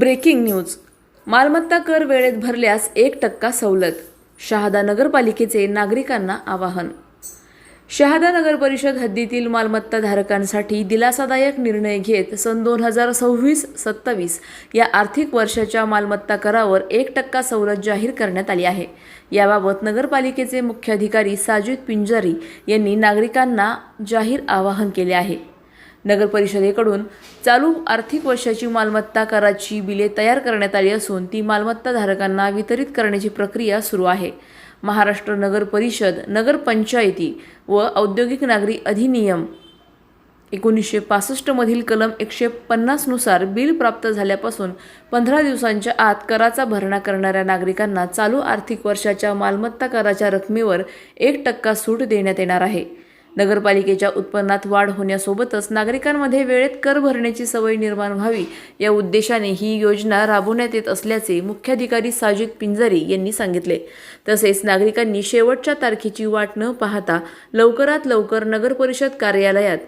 Breaking news. मालमत्ता कर वेळेत भरल्यास 1% सवलत। शहादा नगरपालिकेचे नागरिकांना आवाहन। शहादा नगर परिषद हद्दीतील मालमत्ता धारकांसाठी दिलासादायक निर्णय घेत सन 2026-27 या आर्थिक वर्षाच्या मालमत्ता करावर 1% सवलत जाहीर करण्यात आली आहे। याबाबत नगरपालिकेचे मुख्याधिकारी साजिद पिंजारी यांनी नागरिकांना जाहीर आवाहन केले आहे। नगर परिषदेकडून चालू आर्थिक वर्षाची मालमत्ता कराची बिले तयार करण्यात आली असून ती मालमत्ता धारकांना वितरित करण्याची प्रक्रिया सुरू आहे। महाराष्ट्र नगर परिषद, नगर पंचायती व औद्योगिक नागरी अधिनियम 1965 मधील कलम 150 नुसार बिल प्राप्त झाल्यापासून 15 दिवसांच्या आत कराचा भरणा करणाऱ्या नागरिकांना चालू आर्थिक वर्षाच्या मालमत्ता कराच्या रकमेवर 1% सूट देण्यात येणार आहे। नगरपालिकेच्या उत्पन्नात वाढ होण्यासोबतच नागरिकांमध्ये वेळेत कर भरण्याची सवय निर्माण व्हावी या उद्देशाने ही योजना राबवण्यात येत असल्याचे मुख्याधिकारी साजिद पिंजारी यांनी सांगितले। तसेच नागरिकांनी शेवटच्या तारखेची वाट न पाहता लवकरात लवकर नगर परिषद कार्यालयात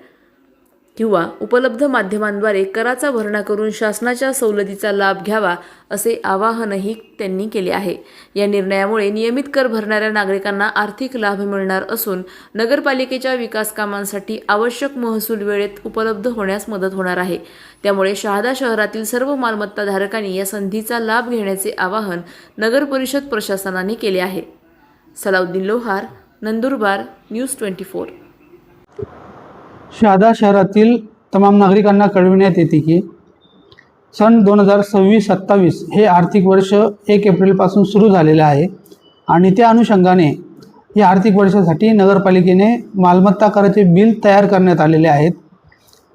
किंवा उपलब्ध माध्यमांद्वारे कराचा भरणा करून शासनाच्या सवलतीचा लाभ घ्यावा असे आवाहनही त्यांनी केले आहे। या निर्णयामुळे नियमित कर भरणाऱ्या नागरिकांना आर्थिक लाभ मिळणार असून नगरपालिकेच्या विकास कामांसाठी आवश्यक महसूल वेळेत उपलब्ध होण्यास मदत होणार आहे। त्यामुळे शहादा शहरातील सर्व मालमत्ता धारकांनी या संधीचा लाभ घेण्याचे आवाहन नगर परिषद प्रशासनाने केले आहे। सलाउद्दीन लोहार, नंदुरबार, न्यूज 24। शहादा शहरातील तमाम नागरिकांना कळविण्यात येते की सन 2026-27 हे आर्थिक वर्ष 1 एप्रिलपासून सुरू झालेले आहे आणि त्या अनुषंगाने या आर्थिक वर्षासाठी नगरपालिकेने मालमत्ता कराचे बिल तयार करण्यात आलेले आहेत।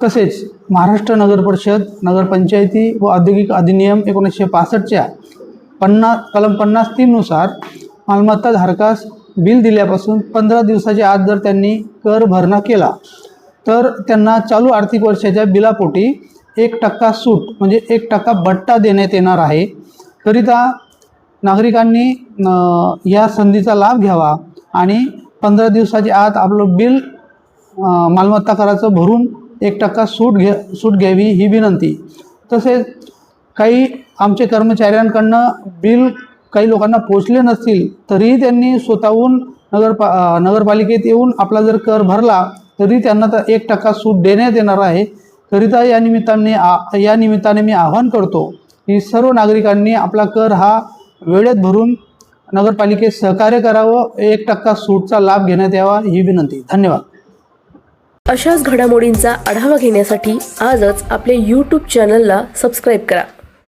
तसेच महाराष्ट्र नगर परिषद, नगरपंचायती व औद्योगिक अधिनियम 1965च्या कलम 53 नुसार मालमत्ता धारकास बिल दिल्यापासून 15 दिवसाच्या आत जर त्यांनी कर भरणा केला तर त्यांना चालू आर्थिक वर्षाच्या बिलापोटी 1% सूट म्हणजे 1% भत्ता देण्यात येणार आहे। करिता नागरिकांनी या संधीचा लाभ घ्यावा आणि 15 दिवसाच्या आत आपलं बिल मालमत्ता कराचं भरून 1% सूट घ्यावी ही विनंती। तसेच काही आमचे कर्मचाऱ्यांकडनं बिल काही लोकांना पोचले नसतील तरीही त्यांनी स्वतःहून नगरपालिकेत येऊन आपला जर कर भरला तरी त्यांना 1% सूट देण्यात येणार आहे। करिता या निमित्ताने मी आवाहन करतो की सर्व नागरिकांनी आपला कर हा वेळेत भरून नगरपालिकेत सहकार्य करावं, 1% सूटचा लाभ घेण्यात यावा ही विनंती। धन्यवाद। अशाच घडामोडींचा आढावा घेण्यासाठी आजच आपल्या YouTube चॅनलला सबस्क्राईब करा।